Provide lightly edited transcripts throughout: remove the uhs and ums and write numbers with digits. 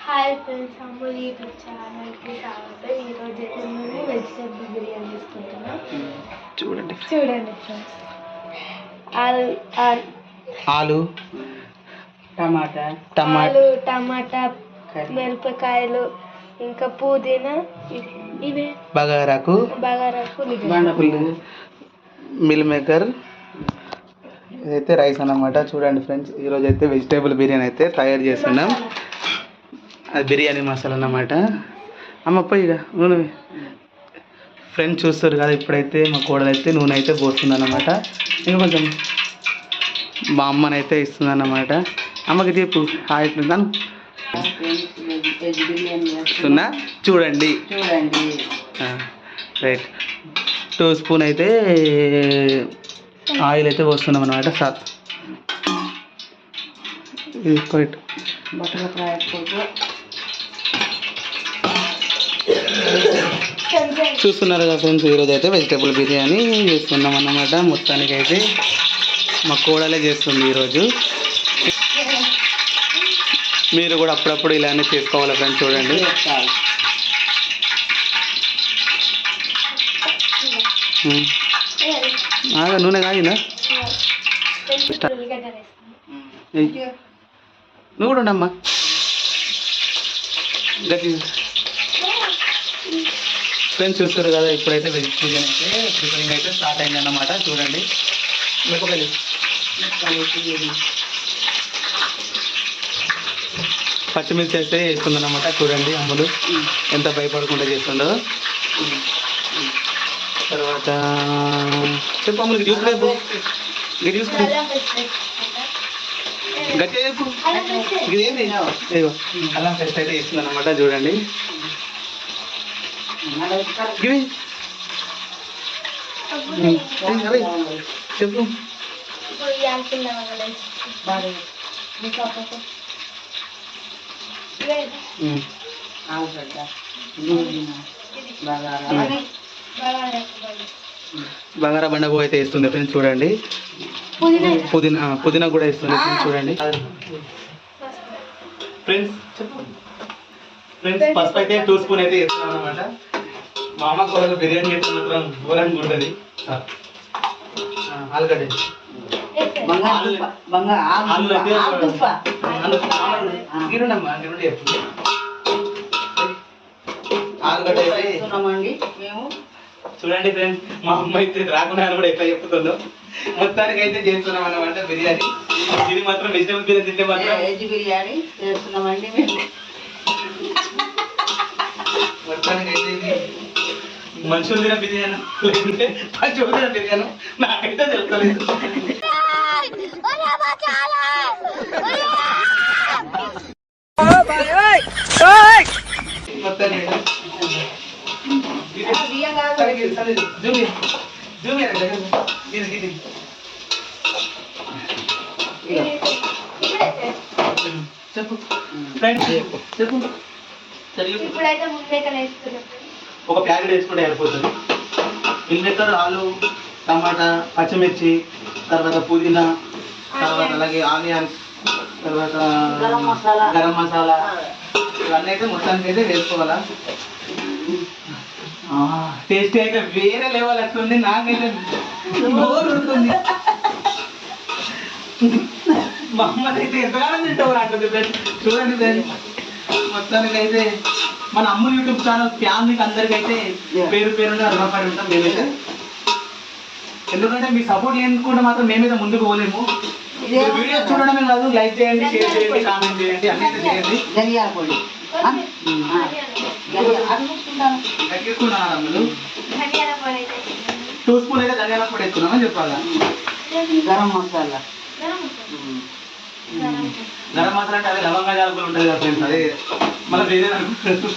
Hi friends, అమ్ముల్ YouTube ఛానల్కి స్వాగతం. ఈరోజు అయితే మేము వెజిటేబుల్ బిర్యానీ తీసుకుంటున్నాం. చూడండి ఫ్రెండ్స్, ఆలు టమాటా మిరపకాయలు ఇంకా పుదీనా, ఇవి బగారాకు మిల్ మేకర్, ఇదైతే రైస్ అన్నమాట. చూడండి ఫ్రెండ్స్, ఈరోజు అయితే వెజిటేబుల్ బిర్యానీ అయితే తయారు చేస్తున్నాం. అది బిర్యానీ మసాలా అన్నమాట. అమ్మప్ప ఇక నూనె ఫ్రెండ్స్ చూస్తారు కదా, ఇప్పుడైతే మా కోడలు అయితే నూనె అయితే పోస్తుంది అన్నమాట. ఇంకా కొంచెం మా అమ్మనైతే ఇస్తుంది అన్నమాట. అమ్మకి చెప్పు హాయ్ ఫ్రెండ్స్ ఇస్తున్నా. చూడండి రైట్. 2 స్పూన్ అయితే ఆయిల్ అయితే పోస్తున్నాం అన్నమాట. సార్ ఇది కరెక్ట్. చూస్తున్నారు కదా ఫ్రెండ్స్, ఈరోజు అయితే వెజిటేబుల్ బిర్యానీ చేస్తున్నాం అన్నమాట. మొత్తానికి అయితే మా కోడలే చేస్తుంది ఈరోజు. మీరు కూడా అప్పుడప్పుడు ఇలానే చేసుకోవాలి ఫ్రెండ్స్. చూడండి నూనె కాగిందా? నువ్వు కూడా ఉండమ్మా. గట్టి ఫ్రెండ్స్ చూస్తారు కదా, ఇప్పుడైతే వెజిటేరియన్ అయితే ప్రిపేరింగ్ అయితే స్టార్ట్ అయింది అన్నమాట. చూడండి మిరపకాయలు పచ్చిమిర్చి అయితే వేస్తుందన్నమాట. చూడండి అమ్ములు ఎంత భయపడకుండా చేస్తుండో. తర్వాత చెప్పు అమ్ములకి చూసుకోలేదు, ఇది చూసుకో గట్టి చెప్పు. ఇదేంటి అల్లం పేస్ట్ అయితే వేస్తుందన్నమాట. చూడండి చెప్పు. బగారా బండబో అయితే వేస్తుంది ఫ్రెండ్స్. చూడండి పుదీనా కూడా వేస్తుంది ఫ్రెండ్స్. చూడండి ఫ్రెండ్స్ ఫ్రెండ్స్ పసుపు అయితే 2 స్పూన్ అయితే వేస్తున్నాం అనమాట. మా అమ్మ కూడా బిర్యానీ అయితే మాత్రం ఘోరంగా ఉంటుంది. ఆలుగడ్డ ఆలుగడ్డ చూడండి ఫ్రెండ్స్, మా అమ్మ అయితే రాకుండా కూడా ఎట్లా చెప్తుందో. మొత్తానికి అయితే చేస్తున్నాం అన్నమాట బిర్యానీ. ఇది మాత్రం వెజిటేబుల్ బిర్యానీ తింటే మాత్రం వెజ్ బిర్యానీ చేస్తున్నామండి మేము. మొత్తానికి అయితే ఇది మనుషులు తిన బిర్యానీ లేకుంటే పశువులు తిన బిర్యానీ నాకైతే తెలుస్తలేదు. చెప్పు ఫ్రెండ్స్ చెప్పు. ఒక ప్యాకెట్ వేసుకుంటే అయిపోతుంది. మిల్మేకర్, ఆలు, టమాటా, పచ్చిమిర్చి, తర్వాత పుదీనా, తర్వాత అలాగే ఆనియన్స్, తర్వాత గరం మసాలా, ఇవన్నీ అయితే మొత్తానికి అయితే వేసుకోవాలా. టేస్ట్ అయితే వేరే లెవెల్ వస్తుంది. నాకైతే బోర్ ఉంటుంది. మా అమ్మది అయితే ఎంతగానో తింటావు అంటుంది ఫ్రెండ్స్. చూడండి ఫ్రెండ్స్, మొత్తానికి అయితే మన అమ్ముల్ యూట్యూబ్ ఛానల్ ఫ్యామిలీకి అందరికైతే పేరు పేరుగా రుణపడి ఉంటాం మేమైతే. ఎందుకంటే మీ సపోర్ట్ లేకుండా మాత్రం మేమైతే ముందుకు పోలేము. వీడియో చూడడమే కాదు, లైక్ చేయండి, షేర్ చేయండి, కామెంట్ చేయండి, అన్నీ చేయండి. తగ్గించుకున్నాను అమ్ములు. 2 స్పూన్ అయితే ధనియాల పొడి వేసుకున్నామని చెప్పాలా. గరం మసాలా అంటే అదే లవంగా జాలకులు ఉంటుంది కదా ఫ్రెండ్స్, అదే మళ్ళీ వేరే అనుకుంటారు.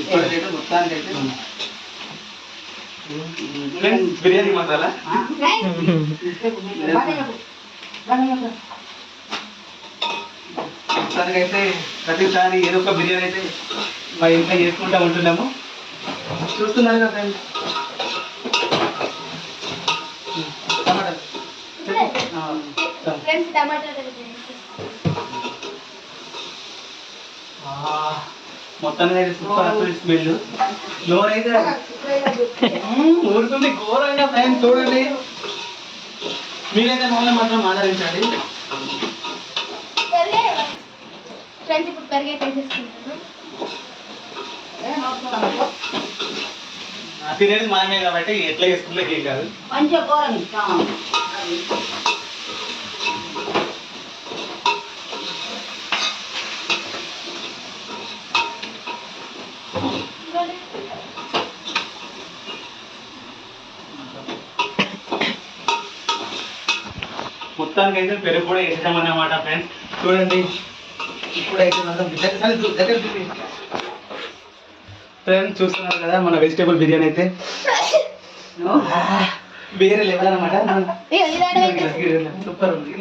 ఇప్పుడైతే మొత్తానికి అయితే బిర్యానీ మసాలా మొత్తానికి అయితే ప్రతిసారి ఏదో ఒక బిర్యానీ అయితే మా ఇంట్లో చేసుకుంటూ ఉంటున్నాము. చూస్తున్నారు కదా ఫ్రెండ్స్. మొత్తానికి అయితే సూపర్ వస్తుంది స్మెల్. నోరు అయితే ఊరుతుంది ఘోరంగా ఫ్రెండ్స్. చూడండి, మీరైతే మమ్మల్ని మాత్రం ఆదరించండి. ఫ్రెండ్స్ ఇప్పుడు పెరిగే వేసేసుకుంటాను. తినేది మనమే కాబట్టి ఎట్లా వేసుకుంటే ఏం కాదు. మంచిగా కూర మొత్తానికి అయితే పెరుగు కూడా వేసామన్నమాట ఫ్రెండ్స్. చూడండి ఇప్పుడైతే ఫ్రెండ్స్ చూస్తున్నారు కదా మన వెజిటేబుల్ బిర్యానీ అయితే వేరే లెవెల్ అనమాట. సూపర్ ఉంది.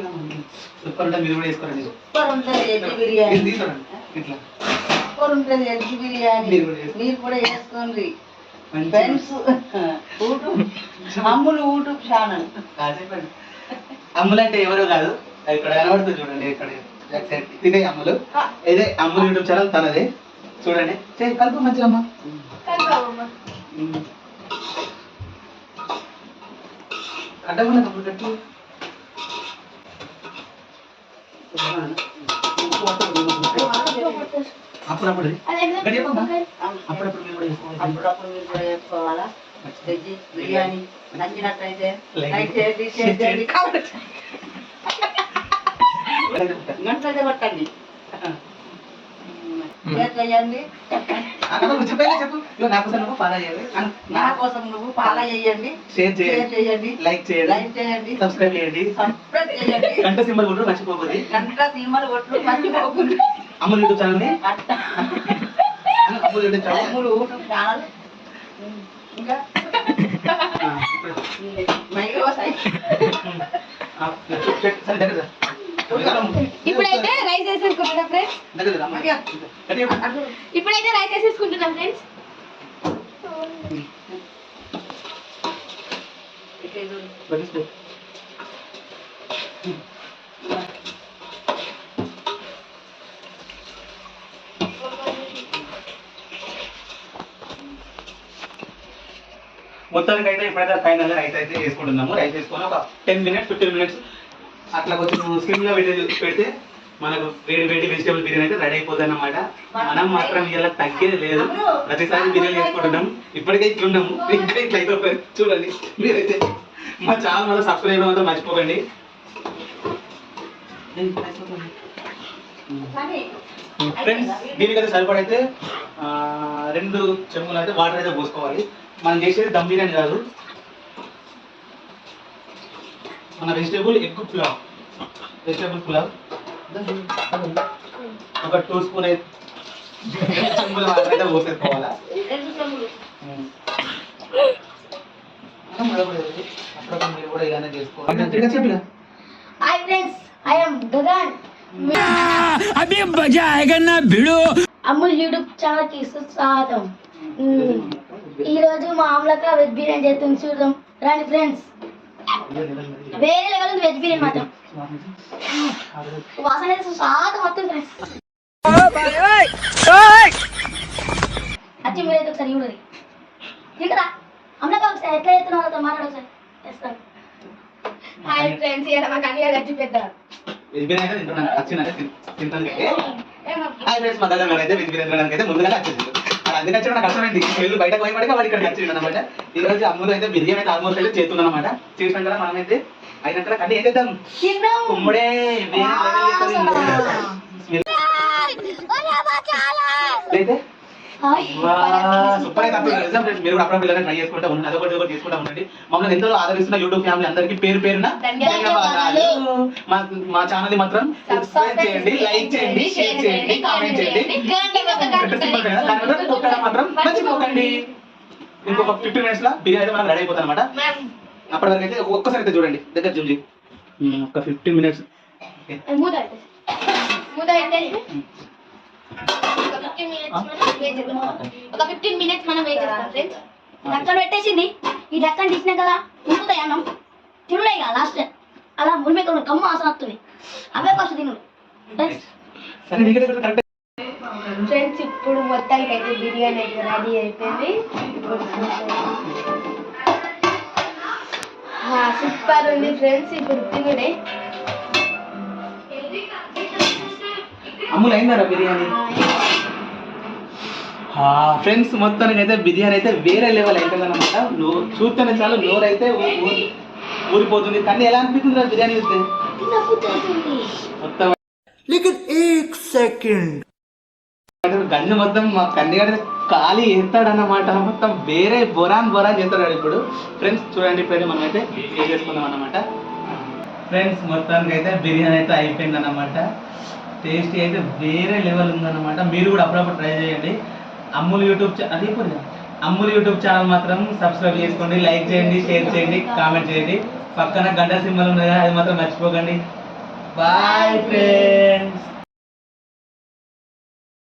సూపర్ ఉంటుంది. మీరు కూడా వేసుకోరండి. సూపర్ ఉంటుంది ఎగ్ బిర్యానీ. ఇట్లా సూపర్ ఉంటుంది ఎగ్ బిర్యానీ. మీరు కూడా వేసుకోండి ఫ్రెండ్స్. అమ్ములు యూట్యూబ్ ఛానల్. అమ్ములు అంటే ఎవరు కాదు, ఇక్కడ కనబడుతుంది చూడండి. ఇక్కడ ఇదే అమ్ములు. ఇదే అమ్ములు యూట్యూబ్ ఛానల్ తనదే. చూడండి కలుపు మంచిగా అమ్మ. అడ్డమన్నా కప్పుడు కట్టు. అప్పుడప్పుడు అప్పుడప్పుడు మీరు కూడా చేసుకోవాలి. అప్పుడప్పుడు మీరు కూడా వేసుకోవాలా వెజ్ బిర్యానీ. నచ్చినట్లయితే లైక్ చేయండి, షేర్ చేయండి, కామెంట్ గంటలైతే పట్టండి, షేర్ చేయండి. నా కోసం నువ్వు ఫాలో చేయండి, షేర్ చేయండి, లైక్ చేయండి, సబ్స్క్రైబ్ చేయండి, గంట సింబల్ కొట్టు మర్చిపోకూడదు. గంట సింబల్ కొట్టు మర్చిపోకూడదు. అమ్ములు యూట్యూబ్ ఛానల్ అమ్ములు యూట్యూబ్ ఛానల్. ఇంకా ఇప్పుడైతే రైస్ వేసేసుకుంటున్నా ఫ్రెండ్స్. ఇప్పుడైతే రైస్ వేసేసుకుంటున్నాం ఫ్రెండ్స్. మొత్తానికి అయితే ఇప్పుడైతే ఫైనల్ రైస్ అయితే వేసుకుంటున్నాము. రైస్ వేసుకొని ఒక 10 minutes 15 minutes అట్లా కొంచెం స్కిమ్ గా పెడితే మనకు వేడి వేడి వెజిటేబుల్ బిర్యానీ అయితే రెడీ అయిపోతుంది అన్నమాట. మనం మాత్రం ఇలా తగ్గేది లేదు, ప్రతిసారి బిర్యానీ వేసుకుంటున్నాం. ఇప్పటికే ఇట్లున్నాము, ఇంకా ఇట్లా అయిపోయింది. చూడండి మీరైతే మా ఛానల్ మళ్ళీ సబ్స్క్రైబ్ చేయడం మాత్రం మర్చిపోకండి. ఫ్రెండ్స్ దీనికైతే సరిపడైతే 2 చెంబులు అయితే వాటర్ అయితే పోసుకోవాలి. మనం చేసేది దమ్ బిర్యానీ కాదు, మన vegetable egg pulao. Vegetable pulao ఒక 2 స్పూన్ అయితే చెంబుల వాటర్ అయితే పోసేసుకోవాలా. అప్పుడు మీరు కూడా ఇలానే చేసుకోవాలి. Hi friends, I am Gagan. అభి మజా ఆయేగా నా భిడో. అమ్ముల్ యూట్యూబ్ ఛానల్ కి స్వాగతం. ఈ రోజు మా అమ్మలక్క వెజ్ బిర్యానీ చేస్తుంది, చూద్దాం రండి ఫ్రెండ్స్. వేరే లెవెల్ ఉంది వెజ్ బిర్యానీ మాత్రం. వాసన అయితే స్వాగతం వస్తుంది ఫ్రెండ్స్. వచ్చి మీరైతే ఒకసారి చూడండి. తింటరా అమ్మలక్క? ఒకసారి ఎట్లా చేస్తున్నావు వాళ్ళతో మాట్లాడు ఒకసారి. చేస్తాను. హాయ్ ఫ్రెండ్స్, ఇలా మాకు అన్ని వచ్చి పెద్ద వెజ్ బిర్యానీ అయితే తింటాను. హాయ్ ఫ్రెండ్స్, మా దగ్గర అయితే వెజ్ బిర్యానీ అయితే ముందుగానే వచ్చింది. అందుకే వచ్చి నాకు అర్థమైంది, వీళ్ళు బయటకు పోయి వాడు ఇక్కడ వచ్చింది అనమాట. ఈ రోజు అమ్ములు అయితే బిర్యానీ అయితే ఆల్మోస్ట్ అయితే చేస్తున్నాం అనమాట. చేసినాం కదా మనమైతే అయినాక కన్నీ ఏం చేద్దాం, కుమ్మడే అయితే సూపర్ అయితే మీరు కూడా అప్పుడప్పుడు ట్రై చేసుకుంటా ఉండండి. అదొకటి చేసుకుంటా ఉండండి. మమ్మల్ని ఎంతో ఆదరిస్తున్న యూట్యూబ్ ఫ్యామిలీ అందరికీ పేరు పేరున ధన్యవాదాలు. మా ఛానల్ మాత్రం సబ్స్క్రైబ్ చేయండి, లైక్ చేయండి, షేర్ చేయండి, కామెంట్ చేయండి, మాత్రం మర్చిపోకండి. ఇంకొక 15 minutes లో బిర్యానీ మనం రెడీ అయిపోతుంది అనమాట. అప్పటి వరకు అయితే ఒక్కసారి అయితే చూడండి, దగ్గర జూమ్ చేయి. ఒక 15 minutes ఒక 15 minutes మనం వెయిట్ చేస్తాం ఫ్రెండ్స్. ఢక్కన పెట్టేసింది. ఈ ఢక్కన తీసినా కదా ఉడుకుతాయి అన్నం. తినుడే కదా లాస్ట్ అలా మురిమే కమ్మ ఆసన వస్తుంది. అవే ఫస్ట్ తిను. ఇప్పుడు మొత్తానికి అయితే బిర్యానీ అయితే రెడీ అయిపోయింది. సూపర్ ఉంది ఫ్రెండ్స్. ఇప్పుడు తినుడే. అమ్ములు అయిందారా బిర్యానీ? ఫ్రెండ్స్ మొత్తానికి అయితే బిర్యానీ అయితే వేరే లెవెల్ అవుతుంది అనమాట. చూస్తేనే చాలు నోరు అయితే ఊరిపోతుంది. కానీ ఎలా అనిపిస్తుంది బిర్యానీ చూస్తే? మొత్తం గంజు మొత్తం మా కన్నీగడ ఖాళీ వేస్తాడన్నమాట. మొత్తం వేరే బొరాన్ చేస్తాడు ఇప్పుడు. ఫ్రెండ్స్ చూడండి, ఇప్పుడు మనం అయితే ఏం చేసుకుందాం అన్నమాట. ఫ్రెండ్స్ మొత్తానికి అయితే బిర్యానీ అయితే అయిపోయింది అన్నమాట. టేస్టీ అయితే వేరే లెవెల్ ఉందన్నమాట. మీరు కూడా అప్పుడప్పుడు ట్రై చేయండి. అమ్ములు యూట్యూబ్ ఛానల్ మాత్రం సబ్స్క్రైబ్ చేసుకోండి, లైక్ చేయండి, షేర్ చేయండి, కామెంట్ చేయండి. పక్కన గంట సింబల్ ఉంది కదా, అది మాత్రం మర్చిపోకండి. Bye friends.